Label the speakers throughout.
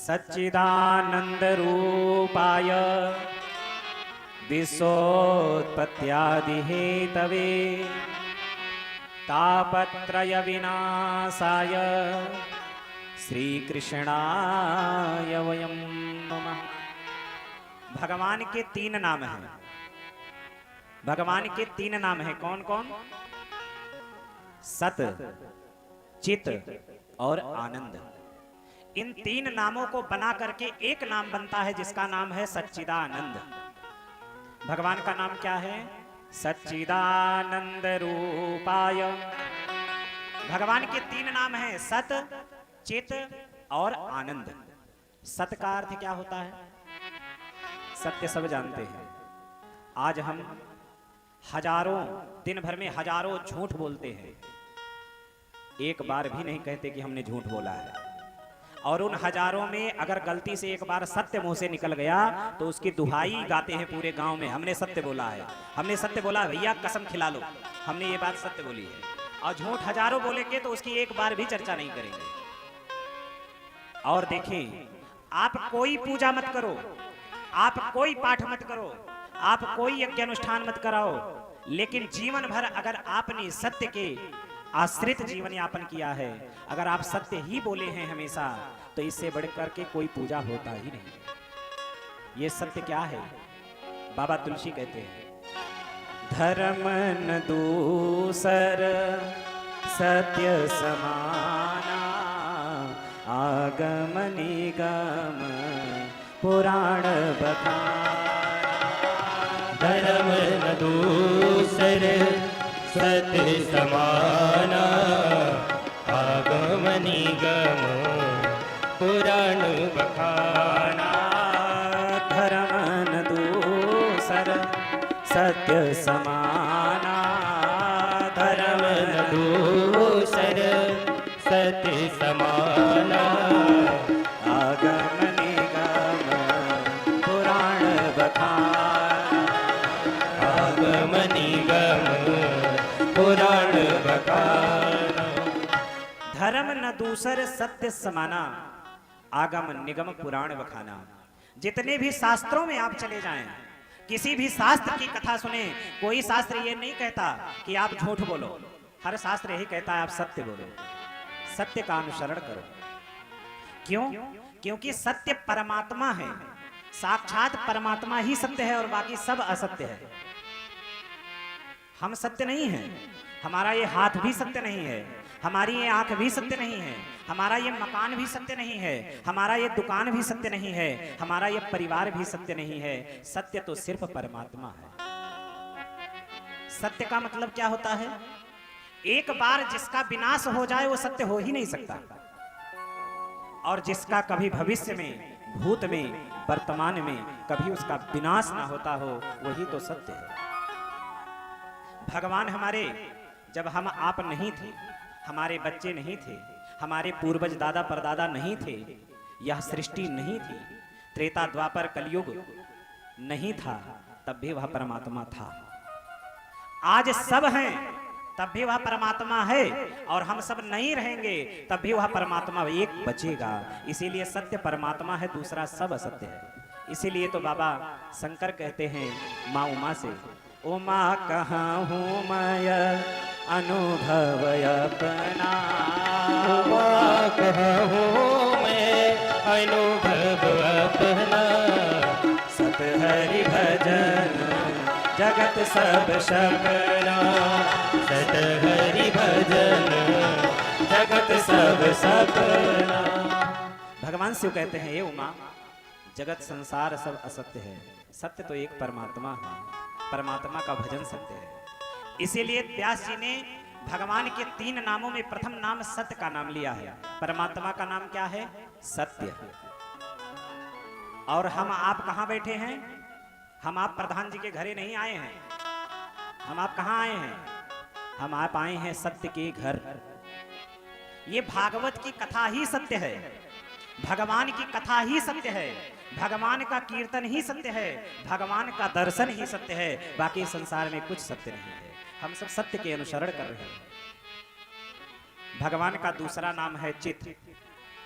Speaker 1: सच्चिदानंद रूपाय विश्वोत्पत्त्यादि Hathaway तापत्रय विनाशाय श्री कृष्णाय वयं नमः। भगवान के तीन नाम हैं। भगवान के तीन नाम हैं। कौन कौन? सत, चित और आनंद। इन तीन नामों को बना करके एक नाम बनता है जिसका नाम है सच्चिदानंद। भगवान का नाम क्या है? सच्चिदानंद रूपाय। भगवान के तीन नाम हैं, सत, चित और आनंद। सत का अर्थ क्या होता है? सत्य सब जानते हैं। आज हम हजारों, दिन भर में हजारों झूठ बोलते हैं, एक बार भी नहीं कहते कि हमने झूठ बोला है। और उन हजारों में अगर गलती से एक बार सत्य मुंह से निकल गया तो उसकी दुहाई गाते हैं पूरे गांव में, हमने सत्य बोला है, हमने सत्य बोला, भैया कसम खिला लो हमने ये बात सत्य बोली है। और झूठ हजारों बोलेंगे तो उसकी एक बार भी चर्चा नहीं करेंगे। और देखें, आप कोई पूजा मत करो, आप कोई पाठ मत करो, आप कोई यज्ञ अनुष्ठान मत कराओ, लेकिन जीवन भर अगर आपने सत्य के आश्रित जीवन यापन किया है, अगर आप सत्य ही बोले हैं हमेशा, तो इससे बढ़कर के कोई पूजा होता ही नहीं। ये सत्य क्या है? बाबा तुलसी कहते हैं, धर्म न दूसर सत्य समाना, आगम निगम पुराण बखाना।
Speaker 2: धर्म न दूसर सत्य समाना, आगम निगम पुराण बखाना।
Speaker 1: धर्म न दूसर सत्य समाना,
Speaker 2: धर्म न दूसर सत्य समाना,
Speaker 1: आगम निगम पुराण बखाना।
Speaker 2: आगम निगम पुराण बखाना।
Speaker 1: धर्म न दूसर सत्य समाना, आगम निगम पुराण बखाना। जितने भी शास्त्रों में आप चले जाएं, किसी भी शास्त्र की कथा सुने, कोई शास्त्र ये नहीं कहता कि आप झूठ बोलो, हर शास्त्र यही कहता है आप सत्य बोलो, सत्य का अनुसरण करो। क्यों? क्योंकि सत्य परमात्मा है, साक्षात परमात्मा ही सत्य है और बाकी सब असत्य है। हम सत्य नहीं हैं, हमारा ये हाथ भी सत्य नहीं है, हमारी ये आंख भी सत्य नहीं है, हमारा ये मकान भी सत्य नहीं है, हमारा ये दुकान भी सत्य नहीं है, हमारा ये परिवार भी सत्य नहीं है। सत्य तो सिर्फ परमात्मा है। सत्य का मतलब क्या होता है? एक बार जिसका विनाश हो जाए वो सत्य हो ही नहीं सकता, और जिसका कभी भविष्य में, भूत में, वर्तमान में कभी उसका विनाश ना होता हो, वही तो सत्य है। भगवान हमारे, जब हम आप नहीं थे, हमारे बच्चे नहीं थे, हमारे पूर्वज दादा परदादा नहीं थे, यह सृष्टि नहीं थी, त्रेता द्वापर कलयुग नहीं था, तब भी वह परमात्मा था। आज सब हैं तब भी वह परमात्मा है, और हम सब नहीं रहेंगे तब भी वह परमात्मा एक बचेगा। इसीलिए सत्य परमात्मा है, दूसरा सब असत्य है। इसीलिए तो बाबा शंकर कहते हैं माँ उमा से, उमा कहाँ हूँ मैं अनुभव अपना,
Speaker 2: उमा कहाँ हूँ मैं अनुभव अपना।
Speaker 1: सत हरि भजन जगत सब सपना,
Speaker 2: सत हरि भजन जगत सब सपना।
Speaker 1: भगवान शिव कहते हैं, ये उमा, जगत संसार सब असत्य है, सत्य तो एक परमात्मा है, परमात्मा का भजन सत्य है। इसीलिए व्यास जी ने भगवान के तीन नामों में प्रथम नाम सत्य का नाम लिया है। परमात्मा का नाम क्या है? सत्य। और हम आप कहां बैठे हैं? हम आप प्रधान जी के घरे नहीं आए हैं, हम आप कहां आए हैं? हम आप आए हैं सत्य के घर। ये भागवत की कथा ही सत्य है, भगवान की कथा ही सत्य है, भगवान का कीर्तन ही सत्य है, भगवान का दर्शन ही सत्य है, बाकी संसार में कुछ सत्य नहीं है। हम सब सत्य के अनुसरण कर रहे हैं। भगवान का दूसरा नाम है चित।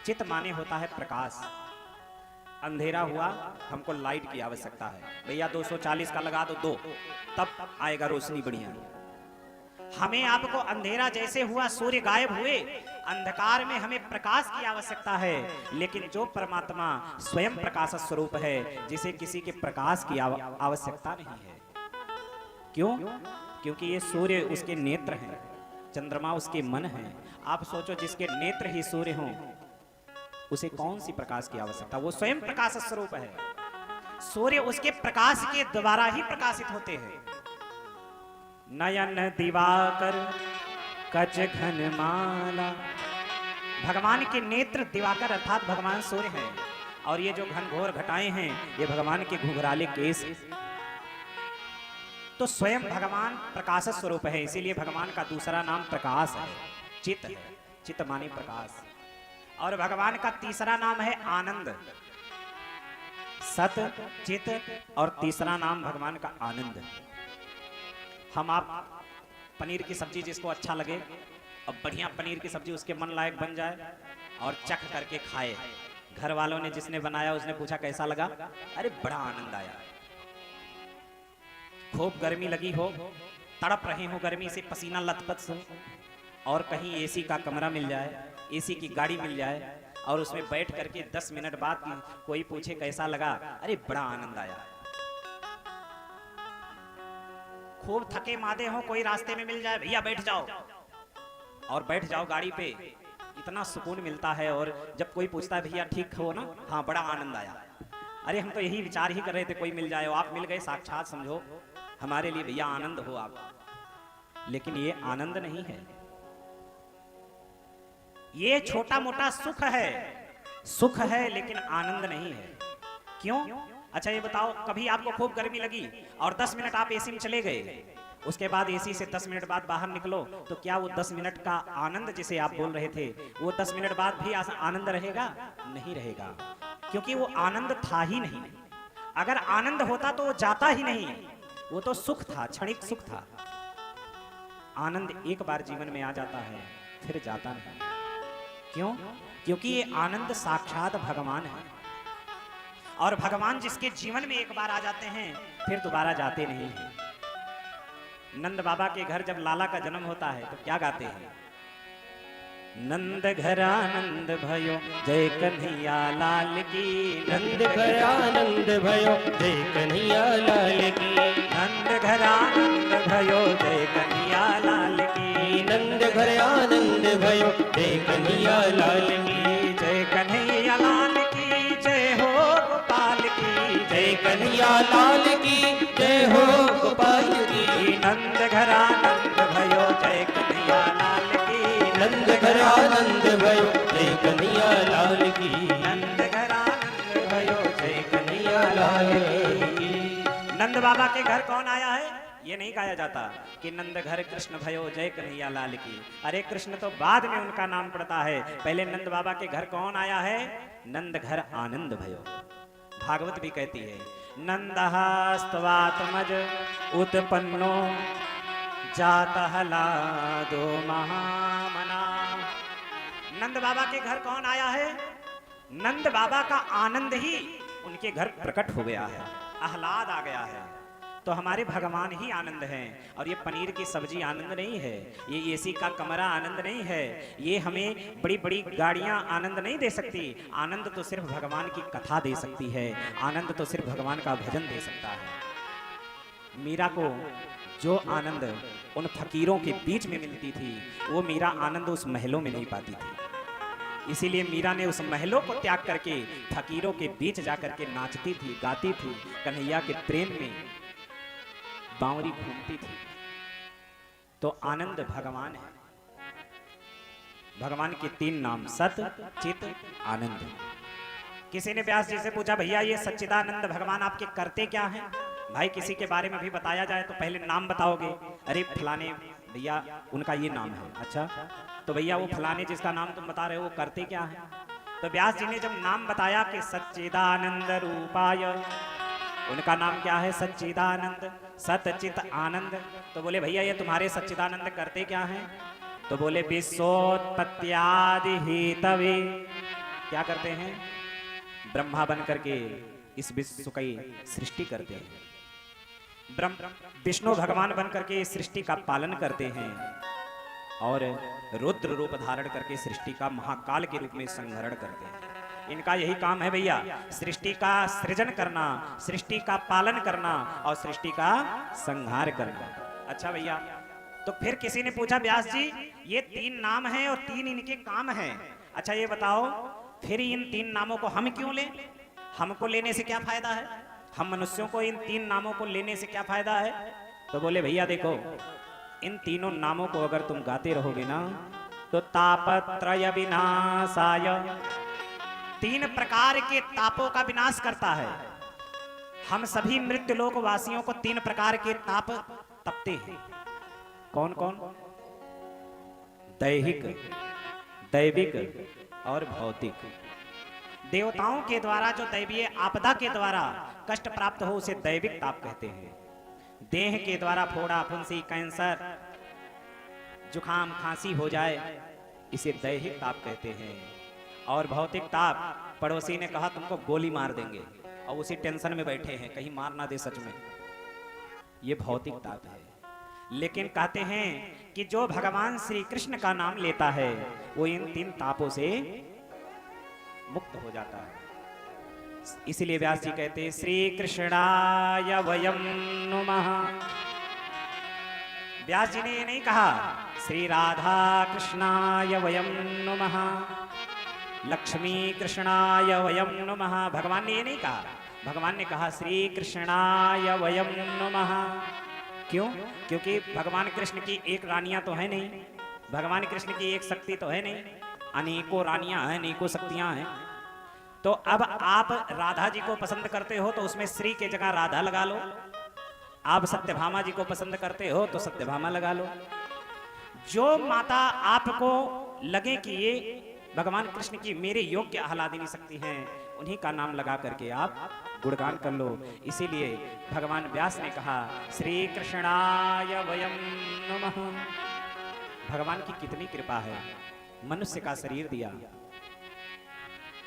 Speaker 1: चित माने होता है प्रकाश। अंधेरा हुआ, हमको लाइट की आवश्यकता है। भैया 240 का लगा दो, 2, तब आएगा रोशनी बढ़िया। हमें आपको अंधेरा जैसे हुआ, सूर्य गायब हुए, अंधकार में हमें प्रकाश की आवश्यकता है। लेकिन जो परमात्मा स्वयं प्रकाश स्वरूप है, जिसे किसी के प्रकाश की आवश्यकता नहीं है। क्यों? क्योंकि ये सूर्य उसके नेत्र हैं, चंद्रमा उसके मन हैं। आप सोचो, जिसके नेत्र ही सूर्य हों, उसे कौन सी प्रकाश की आवश्यकता? वो स्वयं प्रकाश स्वरूप है। सूर्य उसके प्रकाश के द्वारा ही प्रकाशित होते हैं। नयन दिवाकर कच घन माला, भगवान के नेत्र दिवाकर अर्थात भगवान सूर्य हैं, और ये जो घनघोर घटाएं हैं, ये भगवान के घुंघराले केस। तो स्वयं भगवान प्रकाश स्वरूप है, इसीलिए भगवान का दूसरा नाम प्रकाश है, चित है। चित माने प्रकाश। और भगवान का तीसरा नाम है आनंद, सत, चित, और तीसरा नाम भगवान का आनंद। हम आप पनीर की सब्जी जिसको अच्छा लगे, अब बढ़िया पनीर की सब्जी उसके मन लायक बन जाए और चख करके खाए। घर वालों ने जिसने बनाया उसने पूछा कैसा लगा? अरे बड़ा आनंद आया। खूब गर्मी लगी हो, तड़प रहे हो गर्मी से, पसीना लथपथ से, और कहीं एसी का कमरा मिल जाए, एसी की गाड़ी मिल जाए, और उसमें बैठ करके 10 मिनट बाद कोई पूछे कैसा लगा? अरे बड़ा आनंद आया। खूब थके मादे हो, कोई रास्ते में मिल जाए, भैया बैठ जाओ, और बैठ जाओ गाड़ी पे, इतना सुकून मिलता है। और जब कोई पूछता है भैया ठीक हो ना? हाँ बड़ा आनंद आया। अरे हम तो यही विचार ही कर रहे थे कोई मिल जाए, आप मिल गए, साक्षात समझो हमारे लिए भैया आनंद हो आप। लेकिन ये आनंद नहीं है, ये छोटा मोटा सुख है। सुख है लेकिन आनंद नहीं है। क्यों? अच्छा ये बताओ, कभी आपको खूब गर्मी लगी और 10 मिनट आप एसी में चले गए, उसके बाद एसी से 10 मिनट बाद बाहर निकलो, तो क्या वो 10 मिनट का आनंद जिसे आप बोल रहे थे, वो 10 मिनट बाद भी आनंद रहेगा? नहीं रहेगा, क्योंकि वो आनंद था ही नहीं। अगर आनंद होता तो वो जाता ही नहीं, वो तो सुख था, क्षणिक सुख था। आनंद एक बार जीवन में आ जाता है, फिर जाता नहीं। क्यों? क्योंकि ये आनंद साक्षात भगवान है, और भगवान जिसके जीवन में एक बार आ जाते हैं फिर दोबारा जाते नहीं हैं। नंद बाबा के घर जब लाला का जन्म होता है तो क्या गाते हैं? नंद घर आनंद भयो जय कन्हैया लाल की,
Speaker 2: नंद घर आनंद भयो जय कन्हैया लाल की,
Speaker 1: नंद घर आनंद भयो जय कन्हैया लाल की,
Speaker 2: नंद घर आनंद भयो जय कन्हैया लाल की,
Speaker 1: जय कन्हैया लाल की जय हो गोपाल की,
Speaker 2: जय कन्हैया लाल की जय हो गोपाल की,
Speaker 1: नंद घर आनंद भयो जय कन्हैया लाल की,
Speaker 2: नंद घर आनंद भयो जय कन्हैया लाल की,
Speaker 1: नंद घर आनंद भयो जय
Speaker 2: कन्हैया लाल की।
Speaker 1: नंद बाबा के घर कौन आया है? ये नहीं गाया जाता कि नंद घर कृष्ण भयो जय कन्हैया लाल की। अरे कृष्ण तो बाद में उनका नाम पड़ता है, पहले नंद बाबा के घर कौन आया है? नंद घर आनंद भयो। भागवत भी कहती है, नंदहास्तवात्मज उत्पन्नो जातः लादो महामना। नंद बाबा के घर कौन आया है? नंद बाबा का आनंद ही उनके घर प्रकट हो गया है, आह्लाद आ गया है। तो हमारे भगवान ही आनंद हैं। और ये पनीर की सब्जी आनंद नहीं है, ये एसी का कमरा आनंद नहीं है, ये हमें बड़ी बड़ी गाड़ियां आनंद नहीं दे सकती। आनंद तो सिर्फ भगवान की कथा दे सकती है, आनंद तो सिर्फ भगवान का भजन दे सकता है। मीरा को जो आनंद उन फकीरों के बीच में मिलती थी, वो मीरा आनंद उस महलों में नहीं पाती थी। इसीलिए मीरा ने उस महलों को त्याग करके फकीरों के बीच जाकर के नाचती थी, गाती थी, कन्हैया के प्रेम में बावरी घूमती थी। तो आनंद भगवान है। भगवान के 3 नाम सत, चित, आनंद। किसी ने व्यास जी से पूछा, भैया ये सच्चिदानंद भगवान आपके करते क्या हैं? भाई किसी के बारे में भी बताया जाए तो पहले नाम बताओगे। अरे फलाने भैया उनका ये नाम है। अच्छा तो भैया वो फलाने जिसका नाम तुम बता रहे हो वो करते क्या है? तो व्यास जी ने जब नाम बताया कि सच्चिदानंद रूपाय, उनका नाम क्या है? सच्चिदानंद, सतचित आनंद। तो बोले भैया ये तुम्हारे सच्चिदानंद करते क्या हैं? तो बोले विश्वोत्पत्त्यादि हेतवे। क्या करते हैं? ब्रह्मा बन करके इस विश्व की सृष्टि करते हैं। ब्रह्म विष्णु भगवान बन करके इस सृष्टि का पालन करते हैं और रुद्र रूप धारण करके सृष्टि का महाकाल के रूप में संहरण करते हैं। इनका यही काम है भैया, सृष्टि का सृजन करना, सृष्टि का पालन करना और सृष्टि का संहार करना। अच्छा भैया, तो फिर किसी ने पूछा व्यास जी ये 3 नाम हैं और 3 इनके काम हैं, अच्छा ये बताओ फिर इन 3 नामों को हम क्यों लें? हमको लेने से क्या फायदा है? हम मनुष्यों को इन 3 नामों को लेने से क्या फायदा है? तो बोले भैया देखो, इन तीनों नामों को अगर तुम गाते रहोगे ना तो तापत्रय विनाशाय, 3 प्रकार के तापों का विनाश करता है। हम सभी मृत्युलोक वासियों को 3 प्रकार के ताप तपते हैं। कौन कौन? दैहिक, दैविक और भौतिक। देवताओं के द्वारा जो दैवीय आपदा के द्वारा कष्ट प्राप्त हो उसे दैविक ताप कहते हैं। देह के द्वारा फोड़ा, फुंसी, कैंसर, जुखाम, खांसी हो जाए इसे दैहिक ताप कहते हैं। और भौतिक ताप, पड़ोसी ने कहा तुमको गोली मार देंगे और उसी टेंशन में बैठे हैं कहीं मार ना दे सच में, ये भौतिक ताप है। लेकिन कहते हैं कि जो भगवान श्री कृष्ण का नाम लेता है वो इन 3 तापों से मुक्त हो जाता है। इसलिए व्यास जी कहते हैं श्री कृष्णाय वयं नुमः। व्यास जी ने ये नहीं कहा श्री राधा कृष्णाय वयं नुमः, लक्ष्मी कृष्णाय वयं नुमः। भगवान ने ये नहीं कहा, भगवान ने कहा श्री कृष्णाय वयं नुमः। क्यों? क्योंकि भगवान कृष्ण की एक रानियां तो है नहीं, भगवान कृष्ण की एक शक्ति तो है नहीं, अनेकों रानियां हैं, अनेकों शक्तियां हैं। तो अब आप राधा जी को पसंद करते हो तो उसमें श्री के जगह राधा लगा लो, आप सत्यभामा जी को पसंद करते हो तो सत्यभामा लगा लो। जो माता आपको लगे कि ये भगवान कृष्ण की मेरे योग्य आह्लादिनी शक्ति हैं, उन्हीं का नाम लगा करके आप गुणगान कर लो। इसीलिए भगवान व्यास ने कहा श्री कृष्णाय वयं नमः। भगवान की कितनी कृपा है, मनुष्य का शरीर दिया,